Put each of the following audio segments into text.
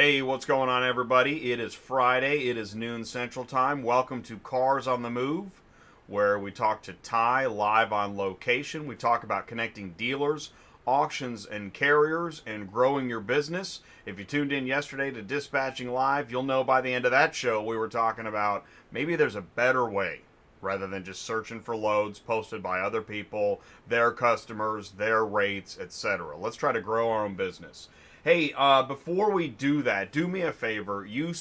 Hey, what's going on, everybody? It is Friday. It is noon Central Time. Welcome to Cars on the Move, where we talk to Ty live on location. We talk about connecting dealers, auctions, and carriers and growing your business. If you tuned in yesterday to Dispatching Live, you'll know by the end of that show we were talking about maybe there's a better way rather than just searching for loads posted by other people, their customers, their rates, etc. Let's try to grow our own business. Hey, before we do that, do me a favor. You're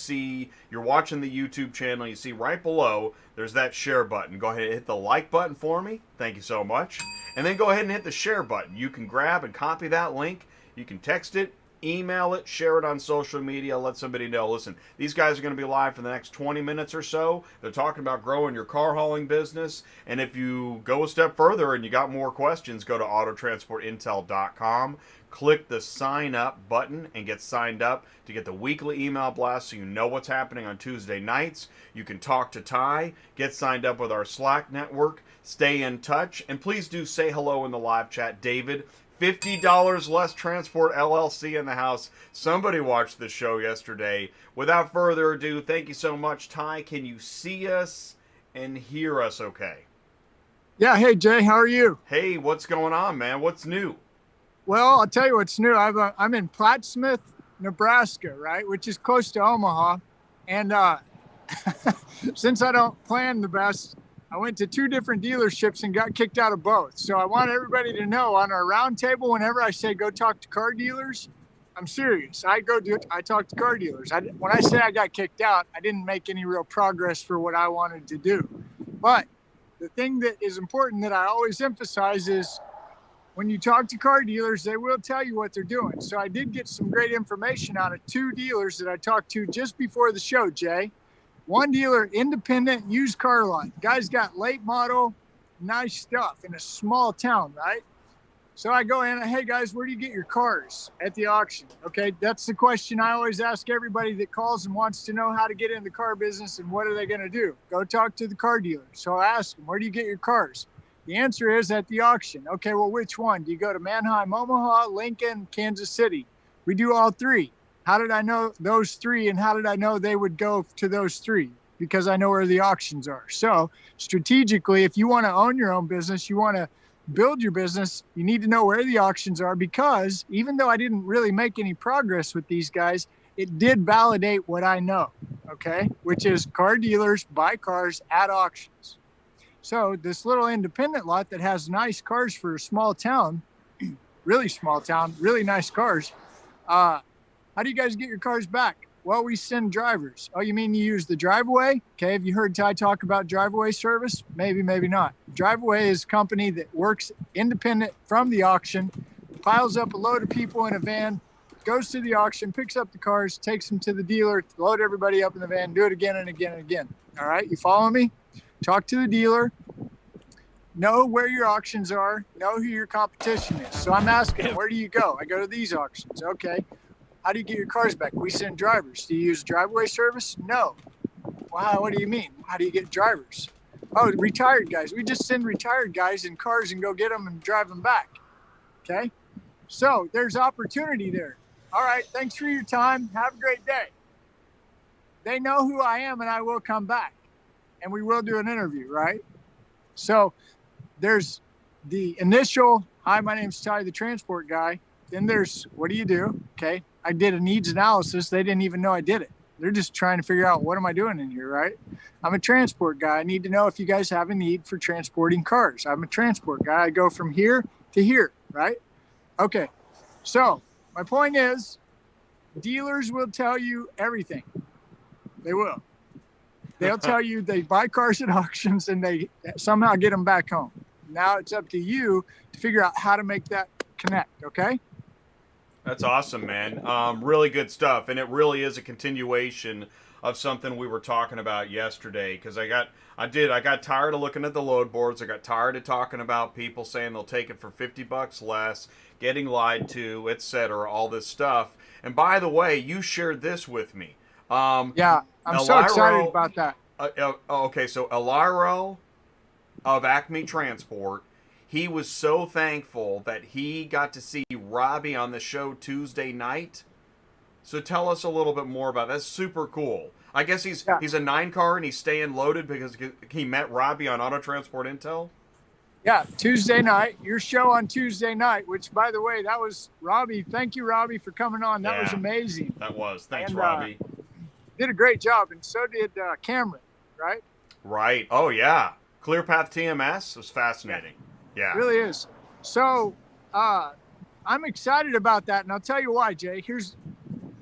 watching the YouTube channel. You see right below, there's that share button. Go ahead and hit the like button for me. Thank you so much. And then go ahead and hit the share button. You can grab and copy that link. You can text it, email it, share it on social media, let somebody know. Listen, these guys are going to be live for the next 20 minutes or so. They're talking about growing your car hauling business. And if you go a step further and you got more questions, go to autotransportintel.com. Click the sign up button and get signed up to get the weekly email blast so you know what's happening on Tuesday nights. You can talk to Ty, get signed up with our Slack network, stay in touch, and please do say hello in the live chat. David, $50 less transport LLC in the house. Somebody watched the show yesterday. Without further ado, thank you so much. Ty, can you see us and hear us okay? Yeah. Hey, Jay, how are you? Hey, what's going on, man? What's new? Well, I'll tell you what's new. I'm in Plattsmouth, Nebraska, right, which is close to Omaha. And since I don't plan the best, I went to two different dealerships and got kicked out of both. So I want everybody to know on our roundtable, whenever I say go talk to car dealers, I'm serious. I talk to car dealers. When I say I got kicked out, I didn't make any real progress for what I wanted to do. But the thing that is important that I always emphasize is when you talk to car dealers, they will tell you what they're doing. So I did get some great information out of two dealers that I talked to just before the show, Jay. One dealer, independent used car lot. Guy's got late model, nice stuff in a small town, right? So I go in, hey guys, where do you get your cars at the auction? Okay, that's the question I always ask everybody that calls and wants to know how to get in the car business and what are they going to do? Go talk to the car dealer. So I ask them, where do you get your cars? The answer is at the auction. Okay, well, which one? Do you go to Manheim, Omaha, Lincoln, Kansas City? We do all three. How did I know those three, and how did I know they would go to those three? Because I know where the auctions are. So strategically, if you want to own your own business, you want to build your business, you need to know where the auctions are, because even though I didn't really make any progress with these guys, it did validate what I know, okay? Which is car dealers buy cars at auctions. So this little independent lot that has nice cars for a small town, really small town, really nice cars. How do you guys get your cars back? Well, we send drivers. Oh, you mean you use the Driveway? Okay, have you heard Ty talk about Driveway service? Maybe, maybe not. Driveway is a company that works independent from the auction, piles up a load of people in a van, goes to the auction, picks up the cars, takes them to the dealer, load everybody up in the van, do it again and again and again. All right, you follow me? Talk to the dealer, know where your auctions are, know who your competition is. So I'm asking, where do you go? I go to these auctions. Okay. How do you get your cars back? We send drivers. Do you use Driveway service? No. Wow, what do you mean? How do you get drivers? Oh, retired guys. We just send retired guys in cars and go get them and drive them back. Okay. So there's opportunity there. All right. Thanks for your time. Have a great day. They know who I am and I will come back. And we will do an interview, right? So there's the initial, hi, my name's Ty, the transport guy. Then there's, what do you do? Okay. I did a needs analysis. They didn't even know I did it. They're just trying to figure out, what am I doing in here, right? I'm a transport guy. I need to know if you guys have a need for transporting cars. I'm a transport guy. I go from here to here, right? Okay. So my point is, dealers will tell you everything. They will. They'll tell you they buy cars at auctions and they somehow get them back home. Now it's up to you to figure out how to make that connect, okay? That's awesome, man. Really good stuff. And it really is a continuation of something we were talking about yesterday, because I got tired of looking at the load boards. I got tired of talking about people saying they'll take it for $50 less, getting lied to, etc., all this stuff. And by the way, you shared this with me. Yeah, I'm so excited about that. Okay, so Elariel of Acme Transport, he was so thankful that he got to see Robbie on the show Tuesday night. So tell us a little bit more about that. That's super cool. I guess he's Yeah. he's a 9 car and he's staying loaded because he met Robbie on Auto Transport Intel. Yeah, Tuesday night, your show on Tuesday night, which, by the way, that was Robbie. Thank you, Robbie, for coming on. That was Yeah. amazing. That was. Thanks, And, Robbie. Did a great job, and so did Cameron, right? Right. Oh yeah. Clear Path TMS was fascinating. Yeah. It really is. So I'm excited about that, and I'll tell you why, Jay.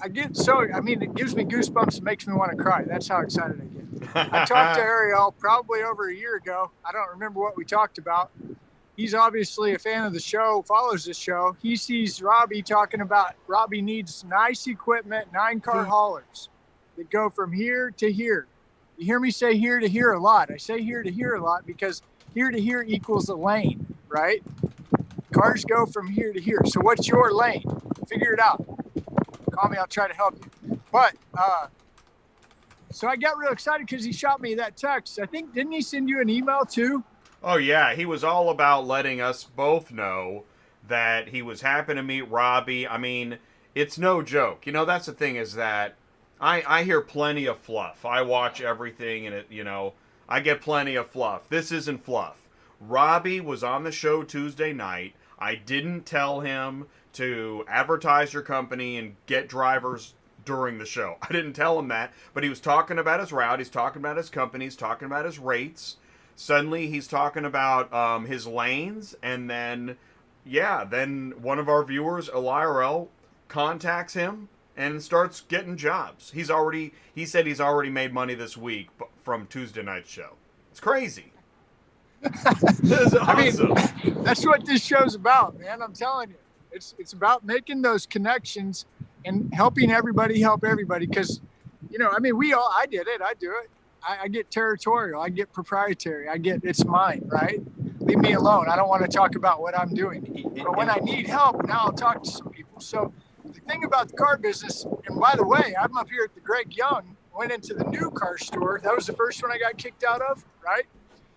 I mean, it gives me goosebumps and makes me want to cry. That's how excited I get. I talked to Elariel probably over a year ago. I don't remember what we talked about. He's obviously a fan of the show, follows the show. He sees Robbie talking about Robbie needs nice equipment, 9-car haulers that go from here to here. You hear me say here to here a lot. I say here to here a lot because here to here equals a lane, right? Cars go from here to here. So what's your lane? Figure it out. Call me, I'll try to help you. But so I got real excited because he shot me that text. I think, didn't he send you an email too? Oh yeah, he was all about letting us both know that he was happy to meet Robbie. I mean, it's no joke. You know, that's the thing is that I hear plenty of fluff. I watch everything and I get plenty of fluff. This isn't fluff. Robbie was on the show Tuesday night. I didn't tell him to advertise your company and get drivers during the show. I didn't tell him that, but he was talking about his route. He's talking about his company. He's talking about his rates. Suddenly he's talking about his lanes, and then one of our viewers, Elariel, contacts him and starts getting jobs. He said he's already made money this week from Tuesday night's show. It's crazy. This is awesome. I mean, that's what this show's about, man. I'm telling you, it's about making those connections and helping everybody help everybody. Because, I mean, I did it. I do it. I get territorial. I get proprietary. It's mine, right? Leave me alone. I don't want to talk about what I'm doing. But when I need help, now I'll talk to some people. So the thing about the car business, and by the way, I'm up here at the Greg Young, went into the new car store. That was the first one I got kicked out of, right?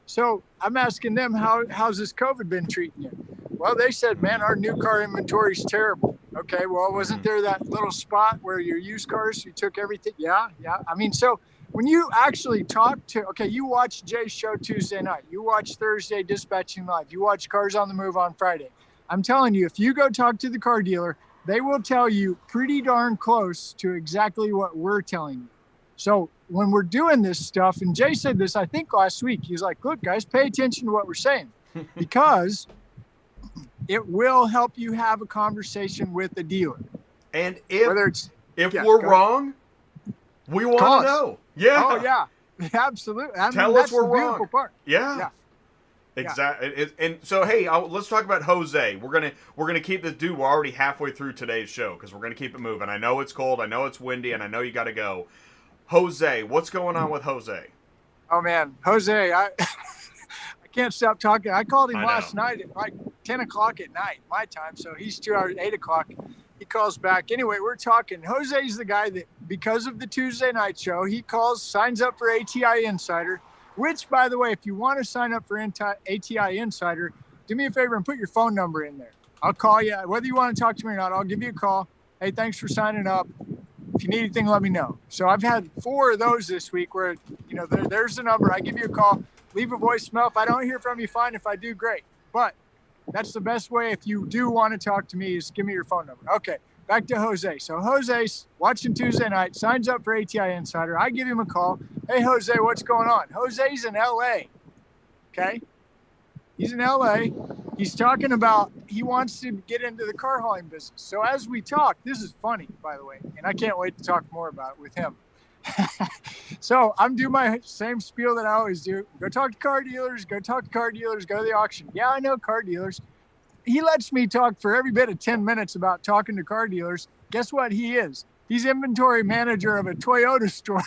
So I'm asking them, how's this COVID been treating you? Well, they said, man, our new car inventory is terrible. Okay, well, wasn't there that little spot where your used cars, you took everything? Yeah. I mean, so when you actually you watch Jay's show Tuesday night, you watch Thursday Dispatching Live, you watch Cars on the Move on Friday. I'm telling you, if you go talk to the car dealer, they will tell you pretty darn close to exactly what we're telling you. So when we're doing this stuff, and Jay said this, I think last week, he's like, look, guys, pay attention to what we're saying because it will help you have a conversation with the dealer. And if we're wrong, we want to know. Yeah. Oh, yeah. Absolutely. Tell us we're wrong. Beautiful part. Yeah. Exactly. And so, hey, let's talk about Jose. We're gonna keep this dude. We're already halfway through today's show because we're gonna keep it moving. I know it's cold. I know it's windy, and I know you got to go. Jose, what's going on with Jose? Oh man, Jose, I can't stop talking. I called him last night at like 10 o'clock at night, my time. So he's 2 hours, 8 o'clock. He calls back. Anyway, we're talking. Jose's the guy that, because of the Tuesday night show, he calls, signs up for ATI Insider, which, by the way, if you want to sign up for ATI Insider, do me a favor and put your phone number in there. I'll call you. Whether you want to talk to me or not, I'll give you a call. Hey, thanks for signing up. If you need anything, let me know. So I've had 4 of those this week where, there's the number. I give you a call, leave a voicemail. If I don't hear from you, fine. If I do, great. But that's the best way. If you do want to talk to me, is give me your phone number. Okay, back to Jose. So Jose's watching Tuesday night, signs up for ATI Insider. I give him a call. Hey, Jose, what's going on? Jose's in LA. Okay. He's in LA. He's talking about he wants to get into the car hauling business. So as we talk, this is funny, by the way, and I can't wait to talk more about it with him. So I'm doing my same spiel that I always do. Go talk to car dealers, go to the auction. Yeah, I know car dealers. He lets me talk for every bit of 10 minutes about talking to car dealers. Guess what he is? He's inventory manager of a Toyota store.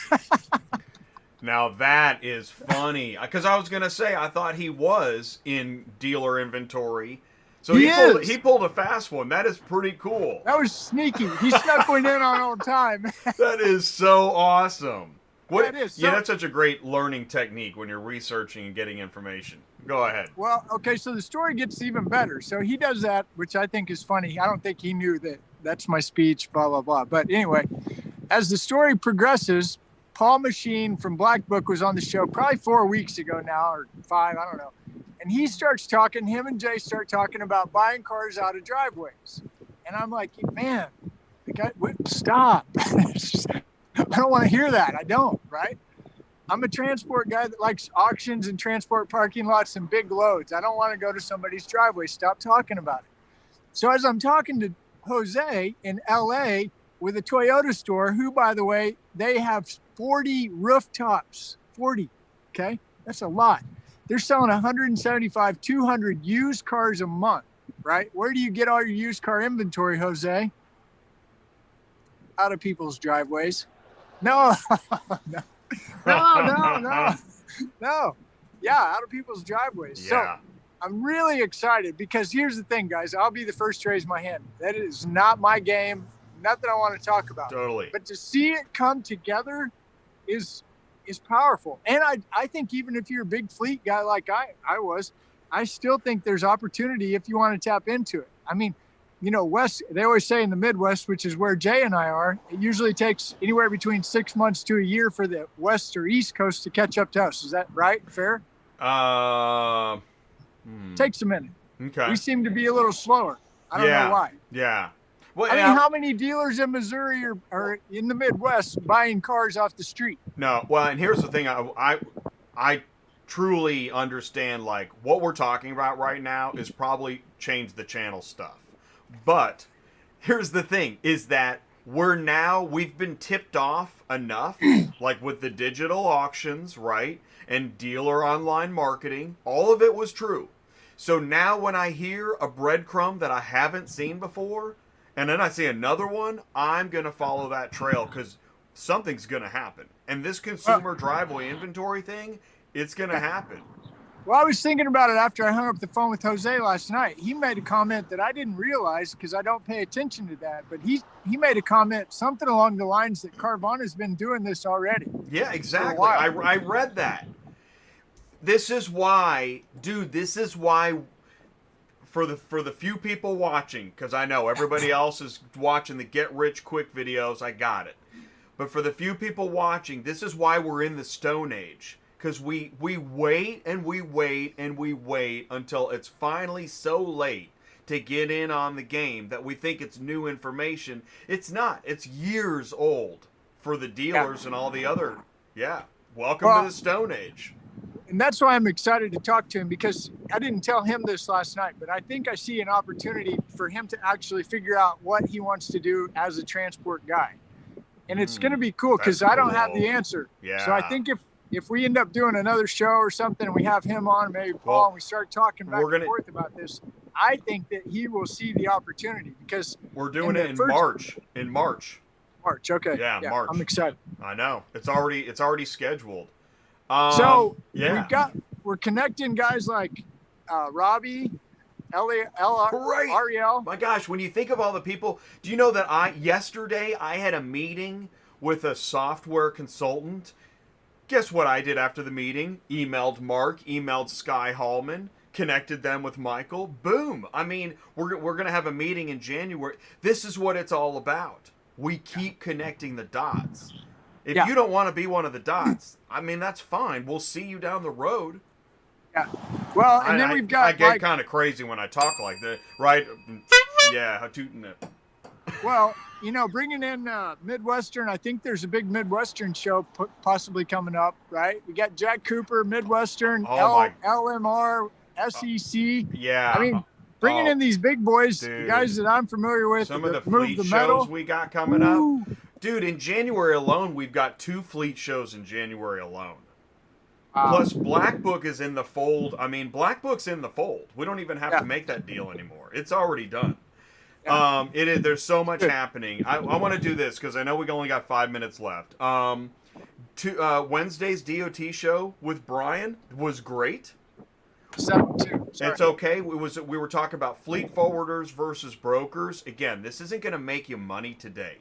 Now that is funny, because I was gonna say I thought he was in dealer inventory, so he pulled a fast one. That is pretty cool. That was sneaky. He snuck one in on time. That is so awesome. That is. That's such a great learning technique when you're researching and getting information. Go ahead. Well, okay, so the story gets even better. So he does that, which I think is funny. I don't think he knew that that's my speech, blah, blah, blah. But anyway, as the story progresses, Paul Machine from Black Book was on the show probably 4 weeks ago now, or 5, I don't know. And he starts talking, him and Jay start talking about buying cars out of driveways. And I'm like, man, the guy, stop. I don't want to hear that. I don't, right? I'm a transport guy that likes auctions and transport parking lots and big loads. I don't want to go to somebody's driveway. Stop talking about it. So as I'm talking to Jose in LA with a Toyota store, who, by the way, they have 40 rooftops, 40, okay? That's a lot. They're selling 175, 200 used cars a month, right? Where do you get all your used car inventory, Jose? Out of people's driveways. No, no. Yeah, out of people's driveways. Yeah. So I'm really excited because here's the thing, guys. I'll be the first to raise my hand. That is not my game. Nothing I want to talk about. Totally. But to see it come together is powerful. And I think even if you're a big fleet guy like I was, I still think there's opportunity if you want to tap into it. I mean, you know, West, they always say in the Midwest, which is where Jay and I are, it usually takes anywhere between 6 months to a year for the West or East Coast to catch up to us. Is that right? Fair? Takes a minute. Okay. We seem to be a little slower. I don't know why. Yeah. Well, I mean, how many dealers in Missouri are in the Midwest buying cars off the street? No. Well, and here's the thing. I truly understand, like, what we're talking about right now is probably change the channel stuff. But here's the thing, is that we've been tipped off enough, like with the digital auctions, right? And dealer online marketing, all of it was true. So now when I hear a breadcrumb that I haven't seen before, and then I see another one, I'm going to follow that trail because something's going to happen. And this consumer driveway inventory thing, it's going to happen. Well, I was thinking about it after I hung up the phone with Jose last night. He made a comment that I didn't realize because I don't pay attention to that. But he made a comment, something along the lines that Carvana's been doing this already. Yeah, exactly. I read that. This is why, dude, for the few people watching, because I know everybody else is watching the get-rich-quick videos, I got it. But for the few people watching, this is why we're in the Stone Age. Because we wait and we wait and we wait until it's finally so late to get in on the game that we think it's new information. It's not. It's years old for the dealers and all the other. Yeah. Welcome to the Stone Age. And that's why I'm excited to talk to him, because I didn't tell him this last night, but I think I see an opportunity for him to actually figure out what he wants to do as a transport guy. And it's going to be cool because I don't have the answer. Yeah. So I think if we end up doing another show or something and we have him on, maybe Paul, and we start talking back and forth about this, I think that he will see the opportunity because we're doing it in March. In March. March, okay. Yeah, March. I'm excited. I know. It's already scheduled. We're connecting guys like Robbie, Elariel. My gosh, when you think of all the people, do you know that yesterday I had a meeting with a software consultant. Guess what I did after the meeting? Emailed Mark, emailed Sky Hallman, connected them with Michael. Boom. I mean, we're going to have a meeting in January. This is what it's all about. We keep connecting the dots. If you don't want to be one of the dots, I mean, that's fine. We'll see you down the road. Yeah. Well, and then we've got... I get kind of crazy when I talk like that, right? Yeah, tooting it. Well, you know, bringing in Midwestern, I think there's a big Midwestern show possibly coming up, right? We got Jack Cooper, Midwestern, LMR, SEC. Yeah. I mean, bringing in these big boys, guys that I'm familiar with. Some of the fleet shows we got coming up. Dude, in January alone, we've got 2 fleet shows in January alone. Plus, Black Book is in the fold. I mean, Black Book's in the fold. We don't even have to make that deal anymore. It's already done. Yeah. There's so much happening. I want to do this because I know we only got 5 minutes left. Wednesday's DOT show with Brian was great. 7-2. It's okay. We were talking about fleet forwarders versus brokers. Again, this isn't going to make you money today,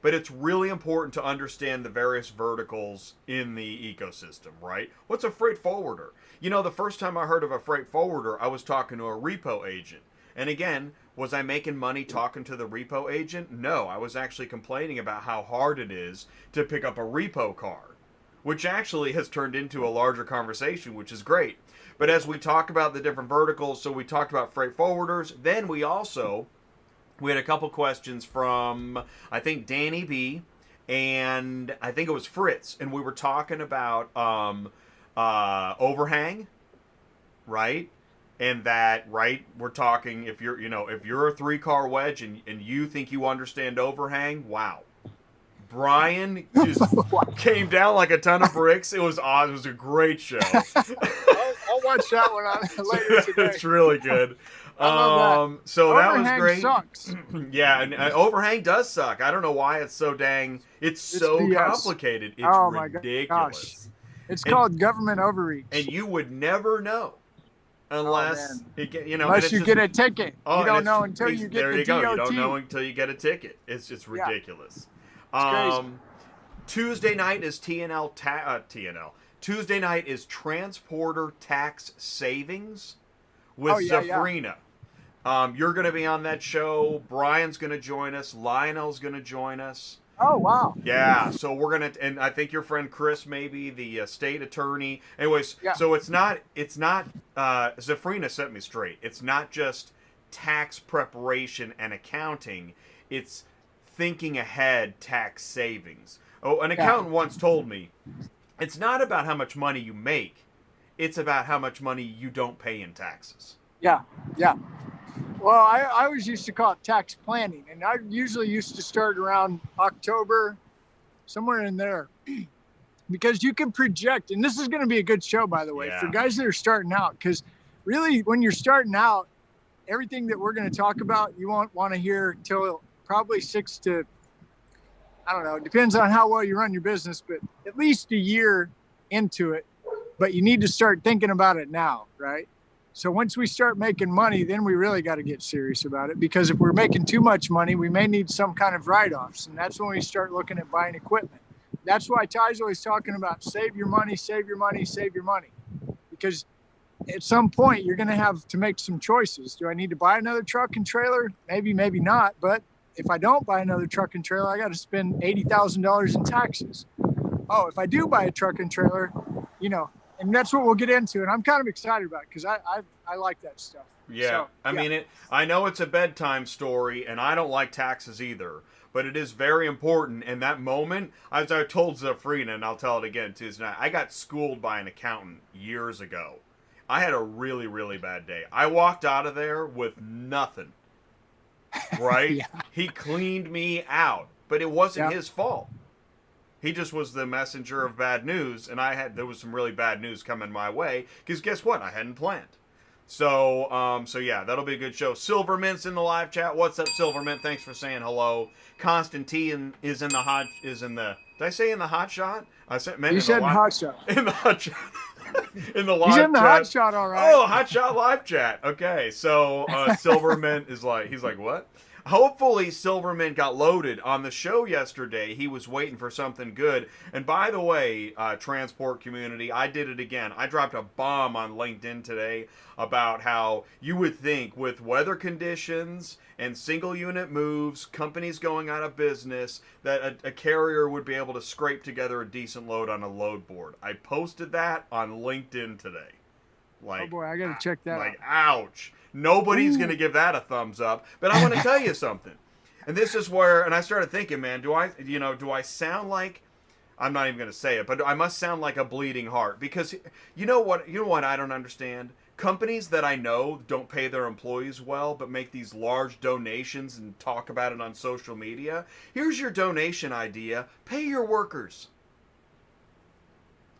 but it's really important to understand the various verticals in the ecosystem, right? What's a freight forwarder? You know, the first time I heard of a freight forwarder, I was talking to a repo agent. And again, was I making money talking to the repo agent? No, I was actually complaining about how hard it is to pick up a repo car, which actually has turned into a larger conversation, which is great. But as we talk about the different verticals, so we talked about freight forwarders, then we had a couple questions from, I think, Danny B, and I think it was Fritz, and we were talking about overhang, right? And that, right, we're talking, if you're a 3-car wedge and you think you understand overhang, wow. Brian just came down like a ton of bricks. It was awesome. It was a great show. I'll watch that one on later today. It's really good. I love that. So Overhang that was great. Sucks. Yeah, and overhang does suck. I don't know why it's so dang. It's so BS. Complicated. It's ridiculous. Gosh. It's called government overreach. And you would never know unless unless you get a ticket. You don't know until you get the DOT. You don't know until you get a ticket. It's just ridiculous. Crazy. Tuesday night is TNL. Tuesday night is transporter tax savings with Zephrina. You're going to be on that show. Brian's going to join us. Lionel's going to join us. Oh, wow. Yeah, so we're going to, and I think your friend Chris, maybe the state attorney. Anyways, so it's not, Zephrina set me straight. It's not just tax preparation and accounting. It's thinking ahead tax savings. Oh, an accountant once told me, it's not about how much money you make. It's about how much money you don't pay in taxes. Yeah. Well, I always used to call it tax planning, and I usually used to start around October, somewhere in there, because you can project, and this is going to be a good show, by the way, for guys that are starting out, because really, when you're starting out, everything that we're going to talk about, you won't want to hear till probably 6 to, I don't know, it depends on how well you run your business, but at least a year into it. But you need to start thinking about it now, right? So once we start making money, then we really got to get serious about it, because if we're making too much money, we may need some kind of write-offs. And that's when we start looking at buying equipment. That's why Ty's always talking about save your money, save your money, save your money. Because at some point, you're going to have to make some choices. Do I need to buy another truck and trailer? Maybe, maybe not. But if I don't buy another truck and trailer, I got to spend $80,000 in taxes. Oh, if I do buy a truck and trailer, and that's what we'll get into. And I'm kind of excited about it because I like that stuff. Yeah. So, I mean, I know it's a bedtime story, and I don't like taxes either, but it is very important. In that moment, as I told Zephrina, and I'll tell it again Tuesday night, I got schooled by an accountant years ago. I had a really, really bad day. I walked out of there with nothing. Right? He cleaned me out, but it wasn't his fault. He just was the messenger of bad news, and there was some really bad news coming my way, because guess what? I hadn't planned. So yeah, that'll be a good show. Silvermint's in the live chat. What's up, Silvermint? Thanks for saying hello. Constantine is in the did I say in the hot shot? I said, man, you said in the hot shot. In the hot shot. In the live He's in the chat. hot shot, all right. Oh, hot shot live chat. Okay, so Silvermint he's like, what? Hopefully Silverman got loaded on the show yesterday. He was waiting for something good. And by the way, transport community, I did it again. I dropped a bomb on LinkedIn today about how you would think with weather conditions and single unit moves, companies going out of business, that a carrier would be able to scrape together a decent load on a load board. I posted that on LinkedIn today. Oh boy, I gotta check that out. Ouch. Nobody's going to give that a thumbs up. But I want to tell you something. And this is where, and I started thinking, man, do I sound like, I'm not even going to say it, but I must sound like a bleeding heart. Because you know what I don't understand? Companies that I know don't pay their employees well, but make these large donations and talk about it on social media. Here's your donation idea. Pay your workers.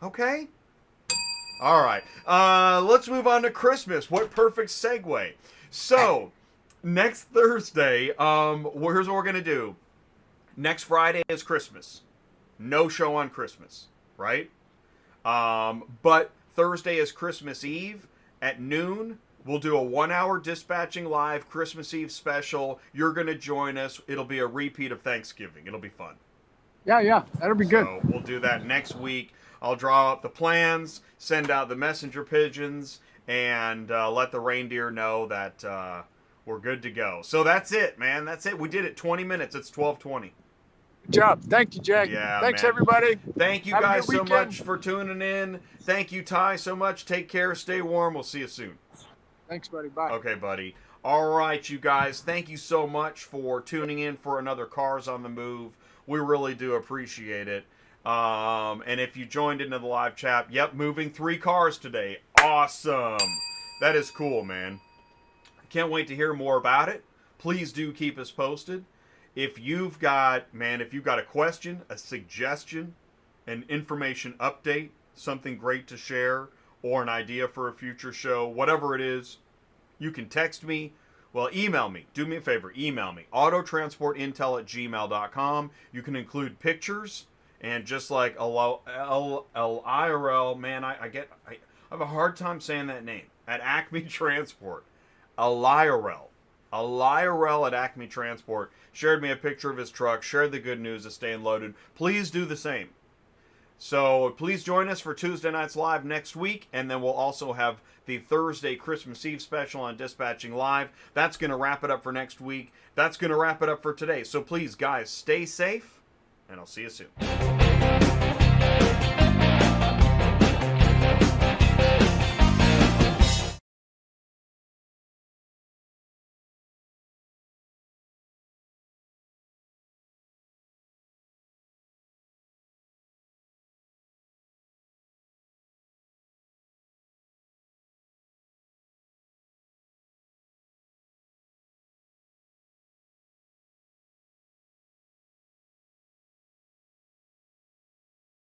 Okay? All right, let's move on to Christmas. What perfect segue. So, next Thursday, here's what we're going to do. Next Friday is Christmas. No show on Christmas, right? But Thursday is Christmas Eve at noon. We'll do a 1-hour dispatching live Christmas Eve special. You're going to join us. It'll be a repeat of Thanksgiving. It'll be fun. Yeah, that'll be good. So we'll do that next week. I'll draw up the plans, send out the messenger pigeons, and let the reindeer know that We're good to go. So that's it, man. That's it. We did it. 20 minutes. It's 12:20. Good job. Thank you, Jack. Yeah, Thanks, man. everybody. Thank you Have a guys good so weekend. much for tuning in. Thank you, Ty, so much. Take care. Stay warm. We'll see you soon. Thanks, buddy. Bye. Okay, buddy. All right, you guys. Thank you so much for tuning in for another Cars on the Move. We really do appreciate it. And if you joined into the live chat, yep, moving 3 cars today. Awesome. That is cool, man. Can't wait to hear more about it. Please do keep us posted. If you've got a question, a suggestion, an information update, something great to share, or an idea for a future show, whatever it is, you can text me. Well, email me. Do me a favor. Email me. autotransportintel@gmail.com. You can include pictures. And just like Elariel, man, I have a hard time saying that name. At Acme Transport. Elariel at Acme Transport shared me a picture of his truck, shared the good news of staying loaded. Please do the same. So please join us for Tuesday Nights Live next week, and then we'll also have the Thursday Christmas Eve special on Dispatching Live. That's going to wrap it up for next week. That's going to wrap it up for today. So please, guys, stay safe, and I'll see you soon.